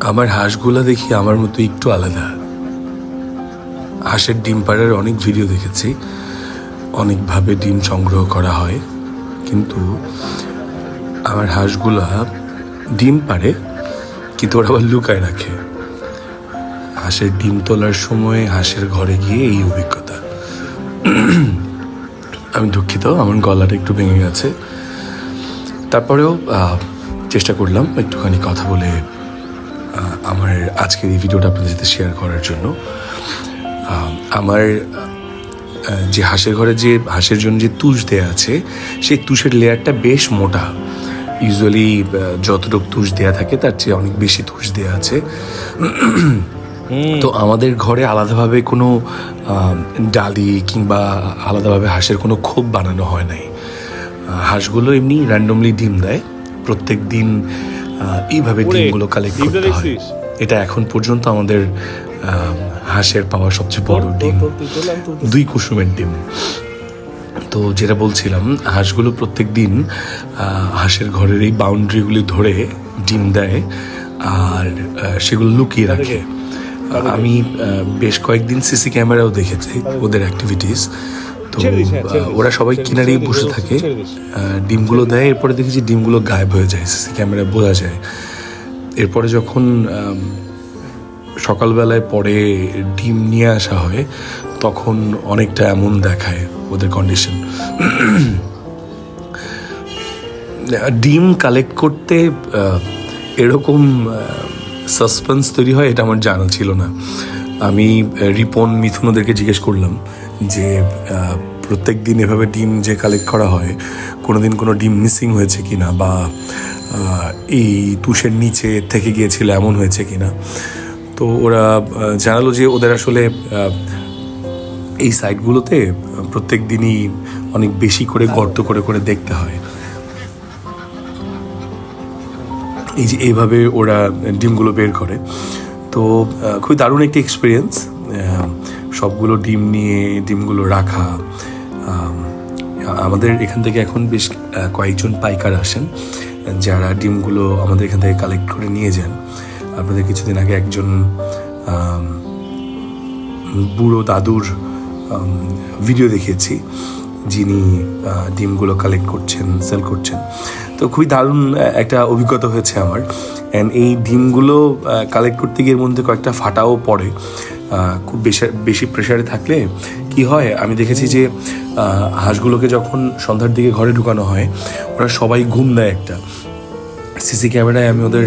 আমার হাঁসগুলা দেখি আমার মতো একটু আলাদা। হাঁসের ডিম পাড়ার অনেক ভিডিও দেখেছি, অনেকভাবে ডিম সংগ্রহ করা হয়, কিন্তু আমার হাঁসগুলা ডিম পাড়ে কিন্তু ওরা আবার লুকায় রাখে। হাঁসের ডিম তোলার সময় হাঁসের ঘরে গিয়ে এই অভিজ্ঞতা। আমি দুঃখিত, আমার গলাটা একটু ভেঙে গেছে। তারপরেও চেষ্টা করলাম একটুখানি কথা বলে আমার আজকের এই ভিডিওটা আপনাদের সাথে শেয়ার করার জন্য। আমার যে হাঁসের ঘরে যে হাঁসের জন্য যে তুষ দেয়া আছে, সেই তুষের লেয়ারটা বেশ মোটা। ইউজুয়ালি যতটুকু তুষ দেয়া থাকে তার চেয়ে অনেক বেশি তুষ দেয়া আছে। তো আমাদের ঘরে আলাদাভাবে কোনো ডালি কিংবা আলাদাভাবে হাঁসের কোনো খোপ বানানো হয় নাই। হাঁসগুলো এমনি র্যান্ডমলি ডিম দেয়, প্রত্যেক দিন এইভাবে ডিমগুলো কালেক্ট করতে হয়। এটা এখন পর্যন্ত আমাদের হাঁসের পাওয়া সবচেয়ে বড় ডিম, 2 কুসুমের ডিম। তো যেটা বলছিলাম, হাঁসগুলো প্রত্যেক দিন হাঁসের ঘরের এই বাউন্ডারিগুলি ধরে ডিম দেয় আর সেগুলো লুকিয়ে রাখে। আমি বেশ কয়েকদিন সিসি ক্যামেরাও দেখেছি ওদের অ্যাক্টিভিটিস। তো ওরা সবাই কিনারেই বসে থাকে, ডিমগুলো দেয়, এরপরে দেখেছি ডিমগুলো গায়েব হয়ে যায়, সিসি ক্যামেরায় বোঝা যায়। এরপরে যখন সকালবেলায় পরে ডিম নিয়ে আসা হয় তখন অনেকটা এমন দেখায় ওদের কন্ডিশন। ডিম কালেক্ট করতে এরকম সাসপেন্স তৈরি হয় এটা আমার জানা ছিল না। আমি রিপন, মিথুন ওদেরকে জিজ্ঞেস করলাম যে প্রত্যেক দিন এভাবে ডিম যে কালেক্ট করা হয়, কোনো দিন কোনো ডিম মিসিং হয়েছে কিনা, বা এই তুষের নিচে থেকে গিয়েছিল এমন হয়েছে কিনা। তো ওরা জানালো যে ওদের আসলে এই সাইটগুলোতে প্রত্যেক দিনই অনেক বেশি করে গর্ত করে করে দেখতে হয়। এই যে এইভাবে ওরা ডিমগুলো বের করে। তো খুবই দারুণ একটি এক্সপিরিয়েন্স, সবগুলো ডিম নিয়ে ডিমগুলো রাখা। আমাদের এখান থেকে এখন বেশ কয়েকজন পাইকার আসেন যারা ডিমগুলো আমাদের এখান থেকে কালেক্ট করে নিয়ে যান। আপনাদের কিছুদিন আগে একজন বুড়ো দাদুর ভিডিও দেখিয়েছি, যিনি ডিমগুলো কালেক্ট করছেন, সেল করছেন। তো খুবই দারুণ একটা অভিজ্ঞতা হয়েছে আমার। অ্যান্ড এই ডিমগুলো কালেক্ট করতে গিয়ে এর মধ্যে কয়েকটা ফাটাও পড়ে। খুব বেশি প্রেশারে থাকলে কি হয়, আমি দেখেছি যে হাঁসগুলোকে যখন সন্ধ্যার দিকে ঘরে ঢুকানো হয় ওরা সবাই ঘুম দেয় একটা। সিসি ক্যামেরায় আমি ওদের